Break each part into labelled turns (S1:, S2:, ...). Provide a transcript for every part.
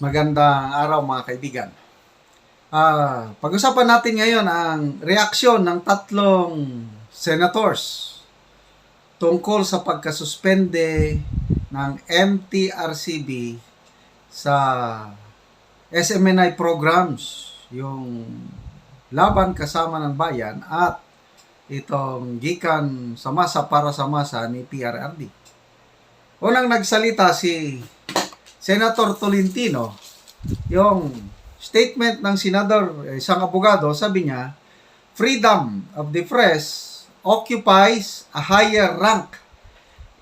S1: Magandang araw mga kaibigan. Pag-usapan natin ngayon ang reaksyon ng tatlong senators tungkol sa pagkasuspende ng MTRCB sa SMNI programs, yung Laban Kasama ng Bayan at itong gikan sa masa para sa masa ni PRRD. Unang nagsalita si Senator Tolentino. Yung statement ng senador, isang abogado, sabi niya, freedom of the press occupies a higher rank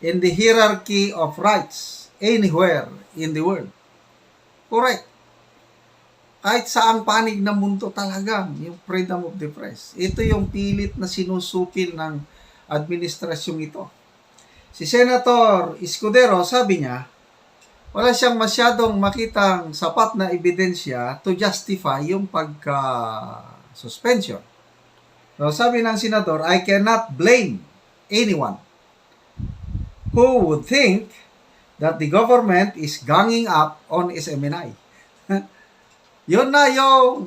S1: in the hierarchy of rights anywhere in the world. Correct. Kahit saang panig ng mundo talaga, yung freedom of the press. Ito yung pilit na sinusupil ng administrasyong ito. Si Senator Escudero, sabi niya, wala siyang masyadong makitang sapat na ebidensya to justify yung pagka-suspension. So, sabi ng senador, I cannot blame anyone who would think that the government is ganging up on SMNI. Yun na yung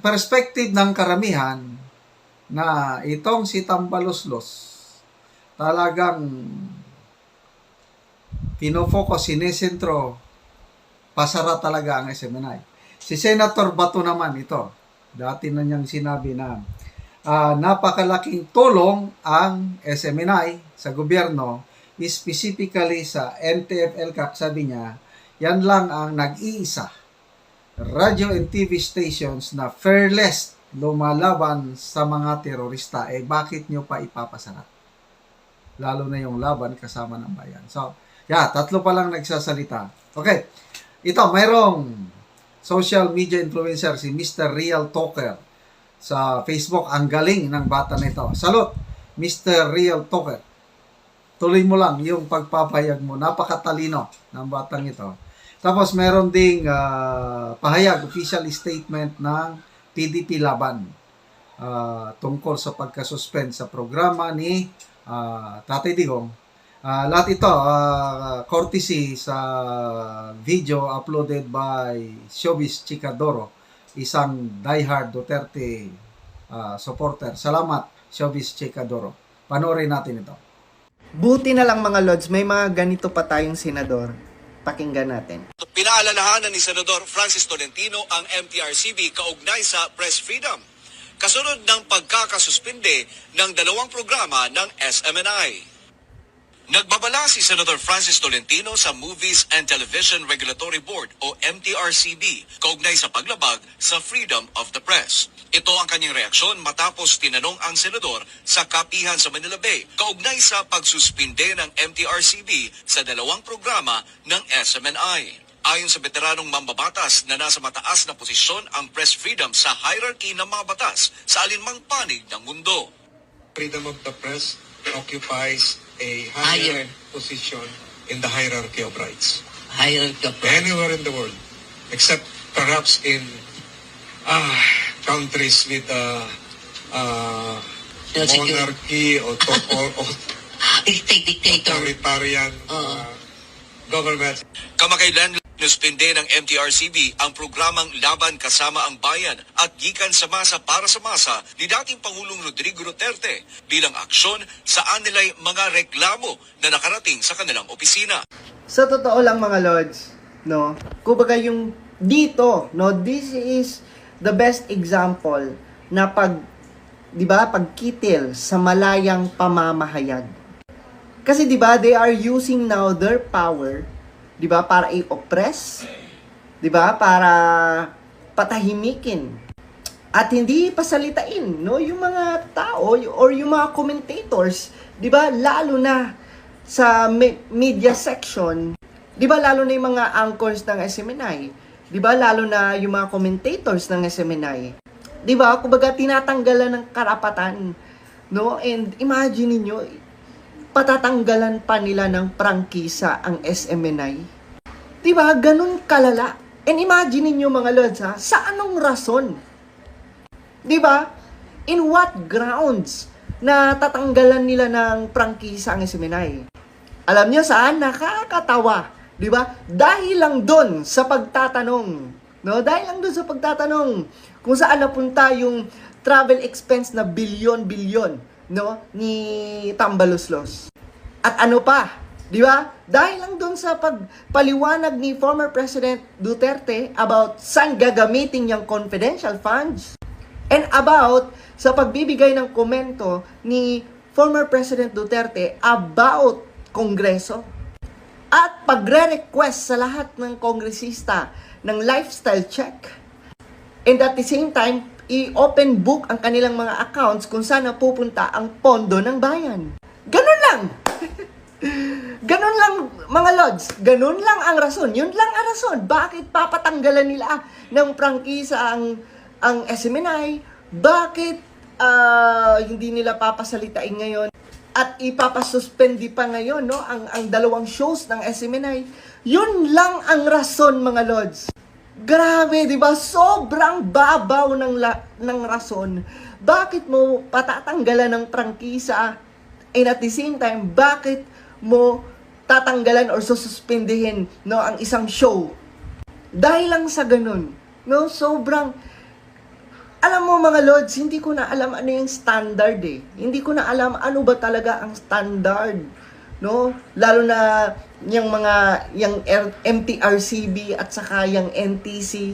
S1: perspective ng karamihan na itong si Tambaloslos talagang pinofocus, sinesentro, pasara talaga ang SMNI. Si Senator Bato naman ito, dati na niyang sinabi na napakalaking tulong ang SMNI sa gobyerno, specifically sa NTF-ELCAC, sabi niya, yan lang ang nag-iisa radio and TV stations na fearless lumalaban sa mga terorista. Bakit nyo pa ipapasara? Lalo na yung Laban Kasama ng Bayan. So, tatlo pa lang nagsasalita. Okay. Ito, mayroong social media influencer, si Mr. Real Talker sa Facebook. Ang galing ng bata na ito. Salute, Mr. Real Talker. Tuloy mo lang yung pagpapahayag mo. Napakatalino ng batang ito. Tapos, meron ding pahayag, official statement ng PDP Laban tungkol sa pagkasuspend sa programa ni Tatay Digong. Lahat ito courtesy sa video uploaded by Showbiz Chikadoro, isang diehard Duterte supporter. Salamat, Showbiz Chikadoro. Panoorin natin ito.
S2: Buti na lang mga Lods, may mga ganito pa tayong senador. Pakinggan natin.
S3: Pinaalalahanan ni Senador Francis Tolentino ang MTRCB kaugnay sa press freedom, kasunod ng pagkakasuspinde ng dalawang programa ng SMNI. Nagbabala si Senator Francis Tolentino sa Movies and Television Regulatory Board o MTRCB kaugnay sa paglabag sa freedom of the press. Ito ang kanyang reaksyon matapos tinanong ang senador sa kapihan sa Manila Bay kaugnay sa pagsuspinde ng MTRCB sa dalawang programa ng SMNI. Ayon sa veteranong mambabatas na nasa mataas na posisyon ang press freedom sa hierarchy ng mga batas sa alinmang panig ng mundo.
S4: Freedom of the press occupies a higher position in the hierarchy of rights.
S5: Hierarchy of rights.
S4: Anywhere in the world, except perhaps in countries with monarchy or
S5: dictator.
S4: Authoritarian government.
S3: Kamakailan nuspinde ng MTRCB ang programang Laban Kasama ang Bayan at gikan sa masa para sa masa ni dating Pangulong Rodrigo Duterte bilang aksyon sa anilay mga reklamo na nakarating sa kanilang opisina.
S2: Sa totoo lang mga Lods, no, kumbaga yung dito, no, this is the best example na pagkitil sa malayang pamamahayag. Kasi 'di ba, they are using now their power, 'di ba, para i-oppress, 'di ba, para patahimikin at hindi pasalitain, no, yung mga tao or yung mga commentators, 'di ba, lalo na sa media section, 'di ba, lalo na yung mga anchors ng SMNI, 'di ba, lalo na yung mga commentators ng SMNI, 'di ba, kumbaga tinatanggalan ng karapatan, no, and imagine niyo, patatanggalan pa nila ng prangkisa ang SMNI. Diba? Ganun kalala. And imagine niyo mga Lods, sa anong rason? Diba? In what grounds na tatanggalan nila ng prangkisa ang SMNI? Alam niyo saan? Nakakatawa. Di ba? Dahil lang doon sa pagtatanong. No? Dahil lang doon sa pagtatanong kung saan napunta yung travel expense na bilyon-bilyon, no, ni Tambaloslos. At ano pa? Di ba? Dahil lang doon sa pagpaliwanag ni former President Duterte about saan gagamitin yung confidential funds and about sa pagbibigay ng komento ni former President Duterte about Kongreso at pagre-request sa lahat ng kongresista ng lifestyle check. And at the same time, i-open book ang kanilang mga accounts kung saan napupunta ang pondo ng bayan. Ganun lang! Ganun lang, mga Lods. Ganun lang ang rason. Yun lang ang rason. Bakit papatanggalan nila ng prangkisa ang SMNI? Bakit hindi nila papasalitain ngayon? At ipapasuspendi pa ngayon, no, ang dalawang shows ng SMNI. Yun lang ang rason, mga Lods. Grabe, di ba? Sobrang babaw ng rason. Bakit mo patatanggalan ng prangkisa? And at the same time, bakit mo tatanggalan or sususpendihin, no, ang isang show? Dahil lang sa ganun. No, sobrang... Alam mo mga Lods, hindi ko na alam ano yung standard eh. Hindi ko na alam ano ba talaga ang standard. No? Lalo na yung MTRCB at saka yung NTC.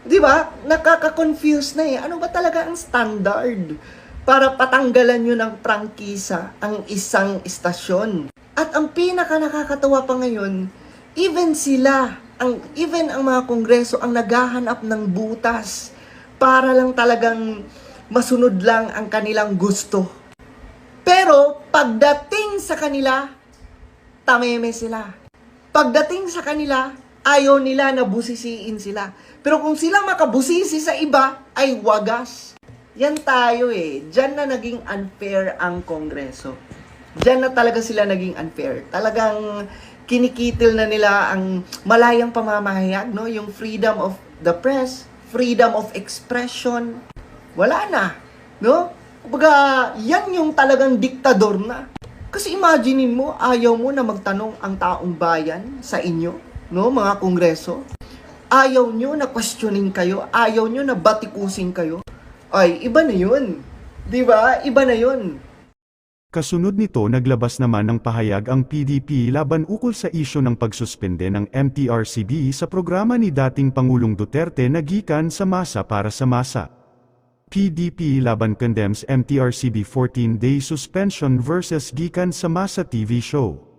S2: Di ba? Nakaka-confuse na eh. Ano ba talaga ang standard para patanggalan nyo ng prangkisa ang isang istasyon? At ang pinaka nakakatawa pa ngayon, even ang mga kongreso ang naghahanap ng butas para lang talagang masunod lang ang kanilang gusto. Pero pagdating sa kanila, tameme sila. Pagdating sa kanila, ayaw nila na busisiin sila. Pero kung sila makabusisi sa iba, ay wagas. Yan tayo eh. Diyan na naging unfair ang Kongreso. Diyan na talaga sila naging unfair. Talagang kinikitil na nila ang malayang pamamahayag, no? Yung freedom of the press, freedom of expression. Wala na, no? Kumbaga, yan yung talagang diktador na. Kasi imaginein mo, ayaw mo na magtanong ang taong bayan sa inyo, no, mga kongreso. Ayaw nyo na questioning kayo, ayaw nyo na batikusin kayo. Ay, iba na yun. Diba? Iba na yun.
S5: Kasunod nito naglabas naman ng pahayag ang PDP laban ukol sa isyu ng pagsuspende ng MTRCB sa programa ni dating Pangulong Duterte na gikan sa masa para sa masa. PDP laban condemns MTRCB 14-day suspension versus gikan sa masa TV show.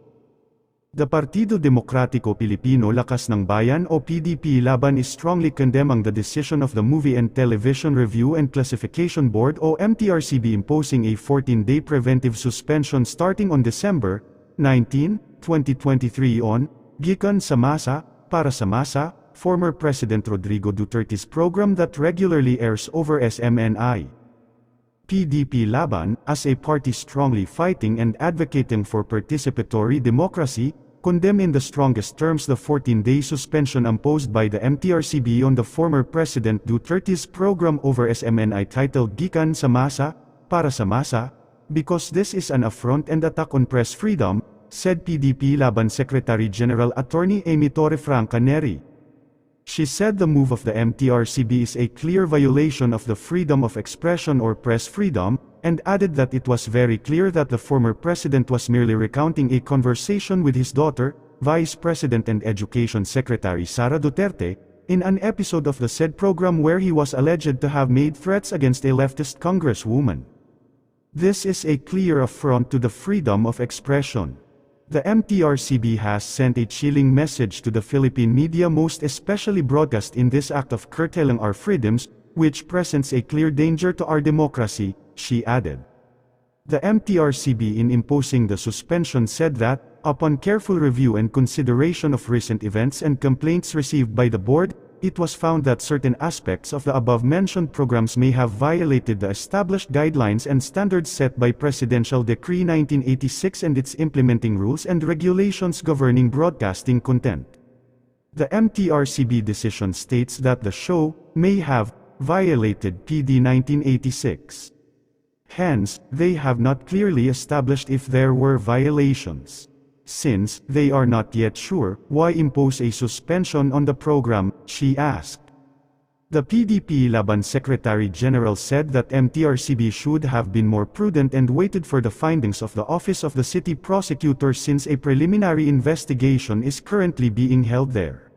S5: The Partido Demokratiko Pilipino Lakas ng Bayan o PDP laban is strongly condemning the decision of the Movie and Television Review and Classification Board o MTRCB imposing a 14-day preventive suspension starting on December 19, 2023 on gikan sa masa para sa masa, former President Rodrigo Duterte's program that regularly airs over SMNI. PDP Laban, as a party strongly fighting and advocating for participatory democracy, condemn in the strongest terms the 14-day suspension imposed by the MTRCB on the former President Duterte's program over SMNI titled Gikan sa Masa, para sa Masa, because this is an affront and attack on press freedom, said PDP Laban Secretary General Attorney Amy Torrefranca Neri. She said the move of the MTRCB is a clear violation of the freedom of expression or press freedom, and added that it was very clear that the former president was merely recounting a conversation with his daughter, Vice President and Education Secretary Sara Duterte, in an episode of the said program where he was alleged to have made threats against a leftist congresswoman. This is a clear affront to the freedom of expression. The MTRCB has sent a chilling message to the Philippine media, most especially broadcast in this act of curtailing our freedoms, which presents a clear danger to our democracy, she added. The MTRCB in imposing the suspension said that, upon careful review and consideration of recent events and complaints received by the board, it was found that certain aspects of the above-mentioned programs may have violated the established guidelines and standards set by Presidential Decree 1986 and its implementing rules and regulations governing broadcasting content. The MTRCB decision states that the show may have violated PD 1986. Hence, they have not clearly established if there were violations. Since they are not yet sure, why impose a suspension on the program, she asked. The PDP Laban Secretary General said that MTRCB should have been more prudent and waited for the findings of the Office of the City Prosecutor since a preliminary investigation is currently being held there.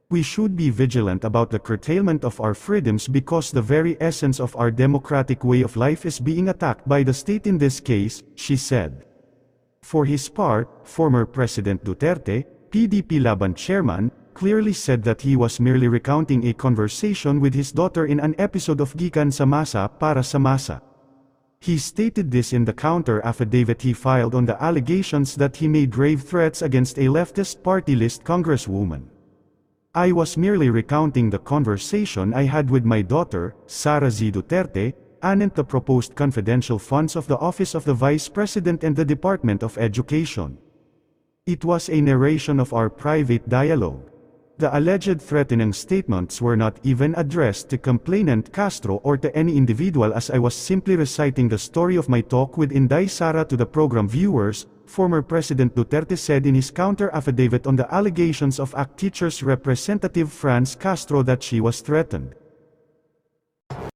S5: We should be vigilant about the curtailment of our freedoms because the very essence of our democratic way of life is being attacked by the state in this case, she said. For his part, former President Duterte, PDP Laban chairman, clearly said that he was merely recounting a conversation with his daughter in an episode of Gikan sa Masa para sa Masa. He stated this in the counter affidavit he filed on the allegations that he made grave threats against a leftist party list congresswoman. I was merely recounting the conversation I had with my daughter, Sara Z. Duterte, anent the proposed confidential funds of the Office of the Vice President and the Department of Education. It was a narration of our private dialogue. The alleged threatening statements were not even addressed to complainant Castro or to any individual, as I was simply reciting the story of my talk with Inday Sara to the program viewers, former President Duterte said in his counter affidavit on the allegations of ACT Teachers Representative Franz Castro that she was threatened.